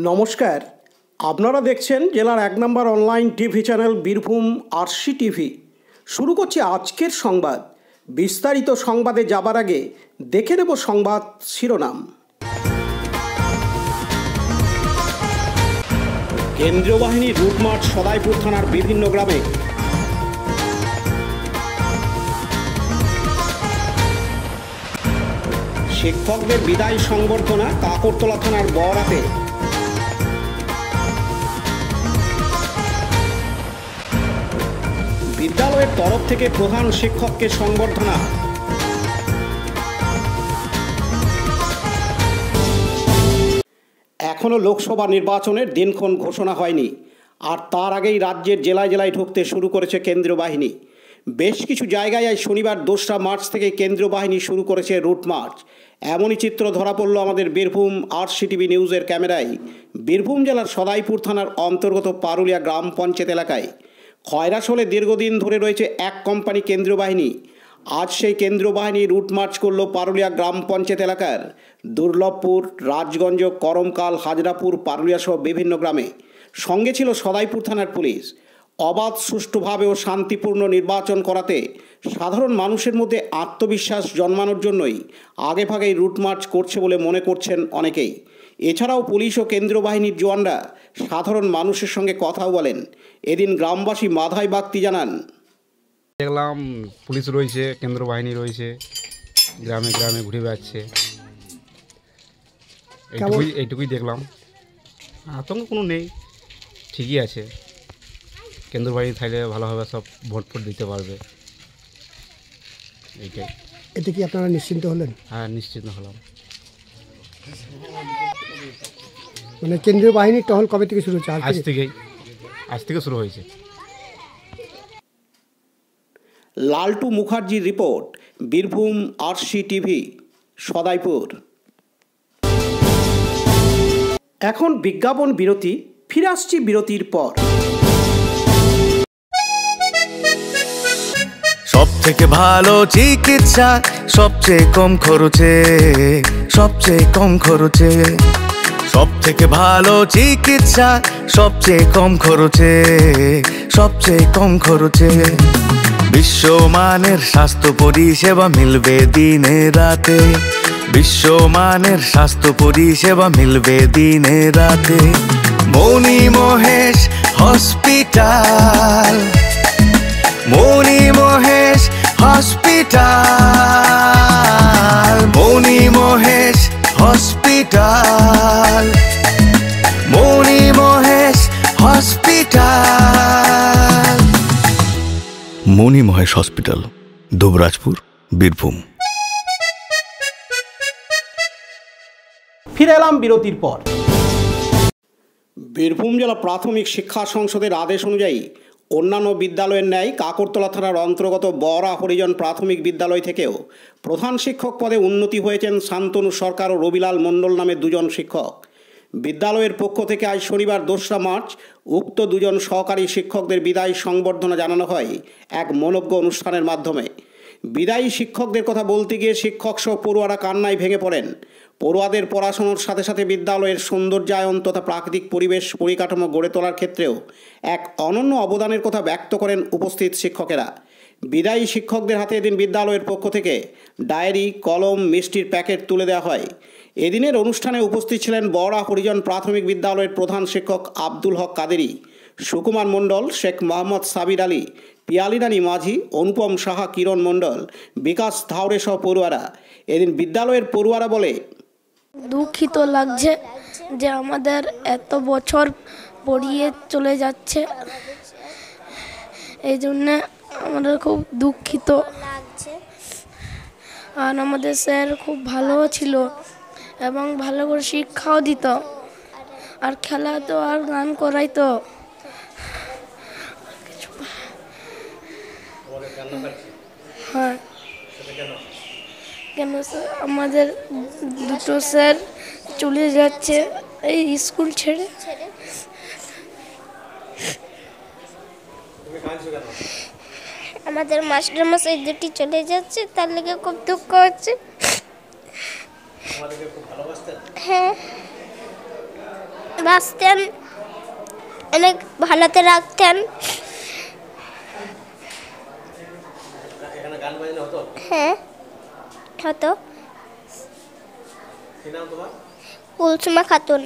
নমস্কার, আপনারা দেখছেন জেলার ১ নম্বর online TV channel Birbhum RC TV. শুরু করছি আজকের সংবাদ। বিস্তারিত সংবাদে যাবার আগে দেখে নেব সংবাদ শিরোনাম। কেন্দ্রীয় বাহিনীর রুটমার্চ সদাইপুর থানার বিভিন্ন গ্রামে। শিক্ষকদের বিদায় সংবর্ধনা কাকরতলা থানার বড়াতে। বিদ্যালয়ের তরফ থেকে প্রধান শিক্ষককে সংবর্ধনা। এখনও লোকসভা নির্বাচনের দিনক্ষণ ঘোষণা হয়নি, আর তার আগেই রাজ্যের জেলায় জেলায় ঢুকতে শুরু করেছে কেন্দ্রীয় বাহিনী। বেশ কিছু জায়গায় আজ শনিবার ২রা মার্চ থেকে কেন্দ্রীয় বাহিনী শুরু করেছে রুট মার্চ। এমনই চিত্র ধরা পড়ল আমাদের বীরভূম আরসি টিভি নিউজের ক্যামেরায়। বীরভূম জেলার সদাইপুর থানার অন্তর্গত পারুলিয়া গ্রাম পঞ্চায়েত এলাকায় খয়রাশোলে দীর্ঘদিন ধরে রয়েছে এক কোম্পানি কেন্দ্রীয় বাহিনী। আজ সেই কেন্দ্রীয় বাহিনী রুট মার্চ করল পারুলিয়া গ্রাম পঞ্চায়েত এলাকার দুর্লভপুর, রাজগঞ্জ, করমকাল, হাজরাপুর, পারুলিয়া সহ বিভিন্ন গ্রামে। সঙ্গে ছিল সদাইপুর থানার পুলিশ। অবাধ, সুষ্ঠুভাবে ও শান্তিপূর্ণ নির্বাচন করাতে সাধারণ মানুষের মধ্যে আত্মবিশ্বাস জন্মানোর জন্যই আগেভাগেই রুট মার্চ করছে বলে মনে করছেন অনেকেই। এছাড়াও পুলিশ ও কেন্দ্রীয় বাহিনীর জওয়ানরা সাধারণ মানুষের সঙ্গে কথাও বলেন। এদিন গ্রামবাসী মাধাই বাগতি জানান, দেখলাম পুলিশ রয়েছে, কেন্দ্রীয় বাহিনী রয়েছে, গ্রামে গ্রামে ঘুরে বেড়াচ্ছে। এইটুকুই দেখলাম, আতঙ্ক কোনো নেই, ঠিকই আছে। কেন্দ্রীয় বাহিনী থাকলে ভালোভাবে সব ভোট দিতে পারবে, এইটাই। এতে কি আপনারা নিশ্চিন্ত হলেন? হ্যাঁ, নিশ্চিন্ত হলাম। মানে কেন্দ্রীয় বাহিনীর টহল কবে থেকে শুরু হচ্ছে? আজ থেকে শুরু হয়েছে। লালটু মুখার্জির report, Birbhum RC TV, Sadaipur. এখন বিজ্ঞাপন বিরতি, ফিরে আসছি বিরতির পর। সব থেকে ভালো চিকিৎসা, সবচেয়ে কম খরচে, সবচেয়ে কম খরচে। সব থেকে ভালো চিকিৎসা, সবচেয়ে কম খরচে, সবচেয়ে কম খরচে। বিশ্বমানের স্বাস্থ্য পরিষেবা মিলবে দিনে রাতে, বিশ্বমানের স্বাস্থ্য পরিষেবা মিলবে দিনে রাতে। মণি মহেশ হসপিটাল, মণি মহেশ হসপিটাল, মণি মহেশ হসপিটাল, মণি মহেশ হসপিটাল। মণি মহেশ হসপিটাল, দুবরাজপুর, বীরভূম। ফিরে এলাম বিরতির পর। বীরভূম জেলা প্রাথমিক শিক্ষা সংসদের আদেশ অনুযায়ী অন্যান্য বিদ্যালয়ের ন্যায় কাকরতলা থানার অন্তর্গত বড়া হরিজন প্রাথমিক বিদ্যালয় থেকেও প্রধান শিক্ষক পদে উন্নতি হয়েছেন শান্তনু সরকার ও রবিলাল মণ্ডল নামে দুজন শিক্ষক। বিদ্যালয়ের পক্ষ থেকে আজ শনিবার ২রা মার্চ উক্ত দুজন সহকারী শিক্ষকদের বিদায় সংবর্ধনা জানানো হয় এক মনোজ্ঞ অনুষ্ঠানের মাধ্যমে। বিদায়ী শিক্ষকদের কথা বলতে গিয়ে শিক্ষক সহ পড়ুয়ারা কান্নায় ভেঙে পড়েন। পড়ুয়াদের পড়াশোনার সাথে সাথে বিদ্যালয়ের সৌন্দর্যায়ন তথা প্রাকৃতিক পরিবেশ পরিকাঠামো গড়ে তোলার ক্ষেত্রেও এক অনন্য অবদানের কথা ব্যক্ত করেন উপস্থিত শিক্ষকেরা। বিদায়ী শিক্ষকদের হাতে এদিন বিদ্যালয়ের পক্ষ থেকে ডায়েরি, কলম, মিষ্টির প্যাকেট তুলে দেওয়া হয়। এদিনের অনুষ্ঠানে উপস্থিত ছিলেন বড়া হরিজন প্রাথমিক বিদ্যালয়ের প্রধান শিক্ষক আব্দুল হক কাদেরি, সুকুমার মণ্ডল, শেখ মোহাম্মদ সাবির আলী, পিয়ালিরানী মাঝি, অনুপম সাহা, কিরণ মণ্ডল, বিকাশ ধাওরে সহ পড়ুয়ারা। এদিন বিদ্যালয়ের পড়ুয়ারা বলে, দুঃখিত লাগছে যে আমাদের এত বছর পড়িয়ে চলে যাচ্ছে, এই জন্যে আমাদের খুব দুঃখিত লাগছে। আর আমাদের স্যার খুব ভালো ছিল এবং ভালো করে শিক্ষাও দিত, আর খেলা তো আর গান করাইতো। হ্যাঁ, কেন আমাদের দুটো স্যার চলে যাচ্ছে এই স্কুল ছেড়ে। আমাদের মাস্টারমশাই দুটি চলে যাচ্ছে, তার লেগে খুব দুঃখ হচ্ছে। হ্যাঁ, বাসতেন, অনেক ভালোতে রাখতেন। হ্যাঁ হতো। কুলসুমা খাতুন।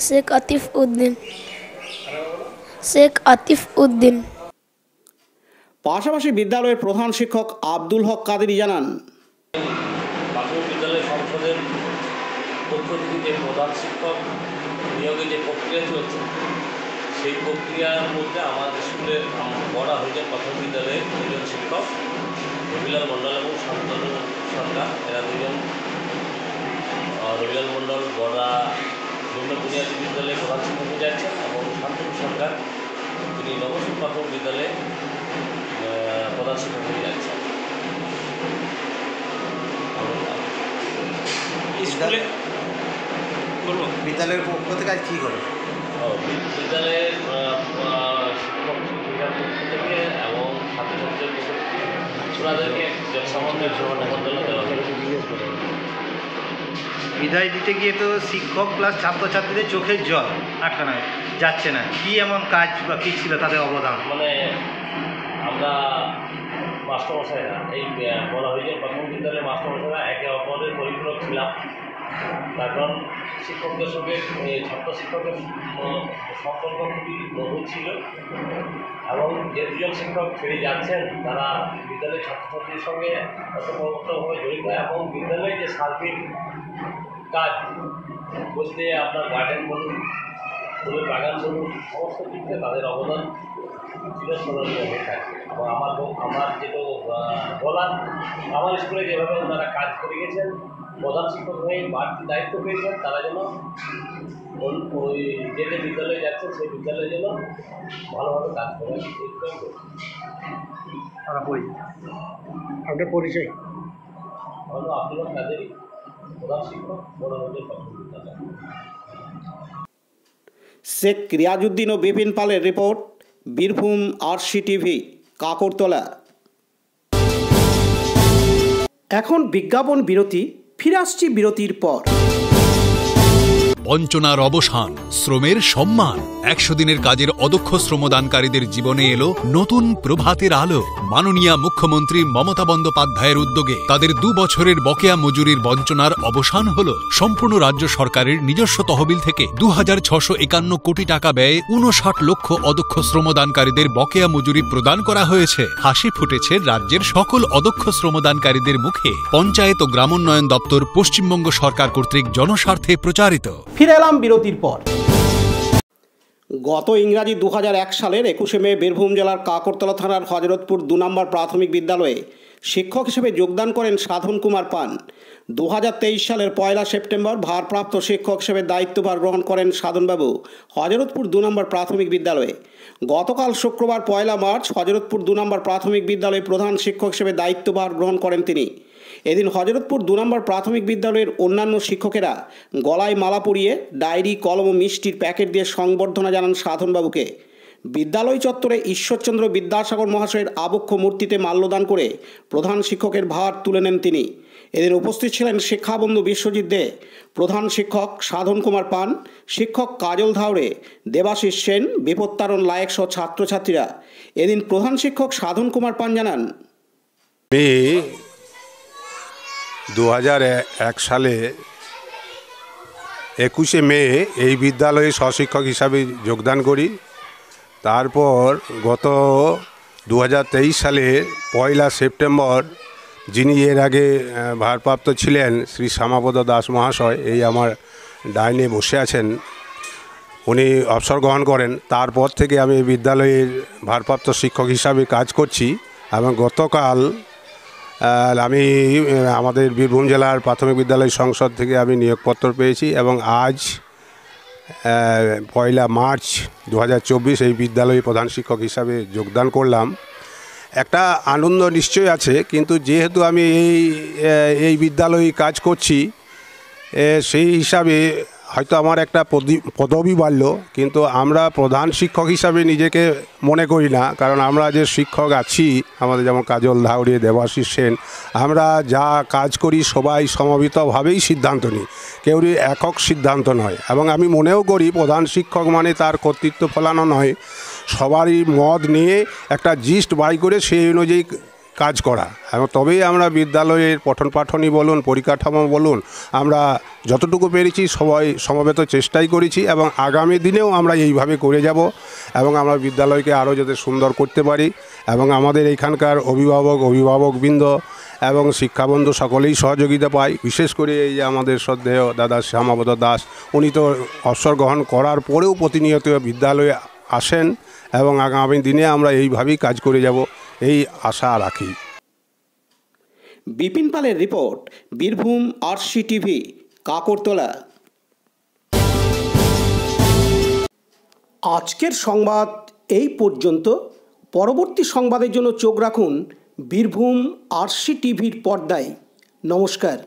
শেখ আতিফ উদ্দিন। শেখ আতিফ উদ্দিন। পাশাপাশি বিদ্যালয়ের প্রধান শিক্ষক আব্দুল হক কাদেরী জানান, প্রাথমিক বিদ্যালয় সংসদের পক্ষ থেকে যে প্রধান শিক্ষক নিয়োগের যে প্রক্রিয়া চলছে, সেই প্রক্রিয়ার মধ্যে আমাদের স্কুলের বড়া হরিজন প্রাথমিক বিদ্যালয়ের দুজন শিক্ষক রবিলাল মণ্ডল এবং শান্তনু সরকার, এরা দুজন রবিলাল মণ্ডল বড়া নিম্ন বুনিয়াদী বিদ্যালয়ে প্রধান শিক্ষক হয়ে যাচ্ছেন এবং শান্তনু সরকার তিনি নবদ্বীপ প্রাথমিক বিদ্যালয়ে প্রধান শিক্ষক হয়ে যাচ্ছেন। স্কুলে বলবো বিদ্যালয়ের পক্ষ থেকে আজ কী করে? বিদ্যালয়ের শিক্ষক শিক্ষিকার পক্ষ থেকে এবং ছাত্রছাত্রীদের পক্ষ থেকে ছোড়াদেরকে সামান্য দেওয়া হয়েছে। বিদায় দিতে গিয়ে তো শিক্ষক প্লাস ছাত্রছাত্রীদের চোখের জল আটকানো যাচ্ছে না। কী এমন কাজ বা কী ছিল তাদের অবদান? মানে আমরা মাস্টারমশাইরা এই বলা হয়েছে প্রাথমিক বিদ্যালয়ের মাস্টারমশাইরা একে অপরের পরিপূরক ছিলাম। তার কারণ শিক্ষকদের সঙ্গে ছাত্র শিক্ষকের সম্পর্ক খুবই গভীর ছিল এবং যে দুজন শিক্ষক ছেড়ে যাচ্ছেন তারা বিদ্যালয়ের ছাত্রছাত্রীর সঙ্গে ওতপ্রোতভাবে জড়িত এবং বিদ্যালয়ে যে সার্বিক কাজ বলতে আপনার গার্ডেন বলুন, ফুলের বাগান বলুন, সমস্ত দিক থেকে তাদের অবদান চিরস্মরণীয় হয়ে থাকে। এবং আমার যেটা বলার, আমার স্কুলে যেভাবে ওনারা কাজ করে গেছেন, প্রধান শিক্ষক হয়ে বাড়তি দায়িত্ব পেয়েছেন, তারা যেন ওই যে বিদ্যালয়ে যাচ্ছেন সেই বিদ্যালয়ে যেন ভালোভাবে কাজ করে। আপনার পরিচয়? হলো আব্দুল হক কাদেরী, প্রধান শিক্ষক, বড় হচ্ছে প্রাথমিক বিদ্যালয়। শেখ রিয়াজউদ্দিন ও বিপিন পালের রিপোর্ট, বীরভূম RCTV, কাকরতলা। এখন বিজ্ঞাপন বিরতি, ফিরে আসছি বিরতির পর। বঞ্চনার অবসান, শ্রমের সম্মান। 100 দিনের কাজের অদক্ষ শ্রমদানকারীদের জীবনে এলো নতুন প্রভাতের আলো। মাননীয় মুখ্যমন্ত্রী মমতা বন্দ্যোপাধ্যায়ের উদ্যোগে তাদের 2 বছরের বকেয়া মজুরির বঞ্চনার অবসান হল। সম্পূর্ণ রাজ্য সরকারের নিজস্ব তহবিল থেকে 2651 কোটি টাকা ব্যয়ে 59 লক্ষ অদক্ষ শ্রমদানকারীদের বকেয়া মজুরি প্রদান করা হয়েছে। হাসি ফুটেছে রাজ্যের সকল অদক্ষ শ্রমদানকারীদের মুখে। পঞ্চায়েত ও গ্রামোন্নয়ন দপ্তর, পশ্চিমবঙ্গ সরকার কর্তৃক জনস্বার্থে প্রচারিত। ফিরে এলাম বিরতির পর। গত ইংরাজি 2001 সালের 21শে মে বীরভূম জেলার কাকরতলা থানার হজরতপুর 2 নম্বর প্রাথমিক বিদ্যালয়ে শিক্ষক হিসেবে যোগদান করেন সাধন কুমার পান। 2023 সালের 1 সেপ্টেম্বর ভারপ্রাপ্ত শিক্ষক হিসেবে দায়িত্বভার গ্রহণ করেন সাধনবাবু হজরতপুর 2 নম্বর প্রাথমিক বিদ্যালয়ে। গতকাল শুক্রবার 1 মার্চ হজরতপুর 2 নম্বর প্রাথমিক বিদ্যালয়ে প্রধান শিক্ষক হিসেবে দায়িত্বভার গ্রহণ করেন তিনি। এদিন হজরতপুর 2 নম্বর প্রাথমিক বিদ্যালয়ের অন্যান্য শিক্ষকেরা গলায় মালা পরিয়ে ডায়েরি, কলম ও মিষ্টির প্যাকেট দিয়ে সংবর্ধনা জানান সাধনবাবুকে। বিদ্যালয় চত্বরে ঈশ্বরচন্দ্র বিদ্যাসাগর মহাশয়ের আবক্ষ মূর্তিতে মাল্যদান করে প্রধান শিক্ষকের ভার তুলে নেন তিনি। এদিন উপস্থিত ছিলেন শিক্ষাবন্ধু বিশ্বজিৎ দে, প্রধান শিক্ষক সাধন কুমার পান, শিক্ষক কাজল ধাওড়ে, দেবাশিস সেন, বিপত্তারণ লায়েক সহ ছাত্রছাত্রীরা। এদিন প্রধান শিক্ষক সাধন কুমার পান জানান, 2001 সালে 21শে মে এই বিদ্যালয়ে সহশিক্ষক হিসাবে যোগদান করি। তারপর গত 2023 সালে 1 সেপ্টেম্বর যিনি এর আগে ভারপ্রাপ্ত ছিলেন শ্রী শ্যামাপদ দাস মহাশয়, এই আমার ডাইনে বসে আছেন, উনি অবসর গ্রহণ করেন। তারপর থেকে আমি বিদ্যালয়ের ভারপ্রাপ্ত শিক্ষক হিসাবে কাজ করছি এবং গতকাল আমি আমাদের বীরভূম জেলার প্রাথমিক বিদ্যালয় সংসদ থেকে আমি নিয়োগপত্র পেয়েছি এবং আজ 1 মার্চ 2024 এই বিদ্যালয়ে প্রধান শিক্ষক হিসাবে যোগদান করলাম। একটা আনন্দ নিশ্চয়ই আছে, কিন্তু যেহেতু আমি এই বিদ্যালয়ে কাজ করছি সেই হিসাবে হয়তো আমার একটা পদবি বাড়লো, কিন্তু আমরা প্রধান শিক্ষক হিসাবে নিজেকে মনে করি না। কারণ আমরা যে শিক্ষক আছি, আমাদের যেমন কাজল ধাউড়ে, দেবাশিস সেন, আমরা যা কাজ করি সবাই সমবেতভাবেই সিদ্ধান্ত নিই, কেউরই একক সিদ্ধান্ত নয়। এবং আমি মনেও করি প্রধান শিক্ষক মানে তার কর্তৃত্ব ফলানো নয়, সবারই মত নিয়ে একটা জিস্ট বাই করে সেই অনুযায়ী কাজ করা। এবং তবেই আমরা বিদ্যালয়ের পঠন পাঠনই বলুন, পরিকাঠামো বলুন, আমরা যতটুকু পেরেছি সবাই সমবেত চেষ্টাই করেছি এবং আগামী দিনেও আমরা এইভাবে করে যাব এবং আমরা বিদ্যালয়কে আরও যাতে সুন্দর করতে পারি। এবং আমাদের এখানকার অভিভাবকবৃন্দ এবং শিক্ষাবন্ধু সকলেই সহযোগিতা পায়। বিশেষ করে এই যে আমাদের শ্রদ্ধেয় দাদা শ্যামাপদ দাস, উনি তো অবসর গ্রহণ করার পরেও প্রতিনিয়ত বিদ্যালয়ে আসেন এবং আগামী দিনে আমরা এইভাবেই কাজ করে যাব এই আশা রাখি। বিপিন পালের রিপোর্ট, বীরভূম RCTV, কাকরতলা। আজকের সংবাদ এই পর্যন্ত। পরবর্তী সংবাদের জন্য চোখ রাখুন বীরভূম RCTVর পর্দায়। নমস্কার।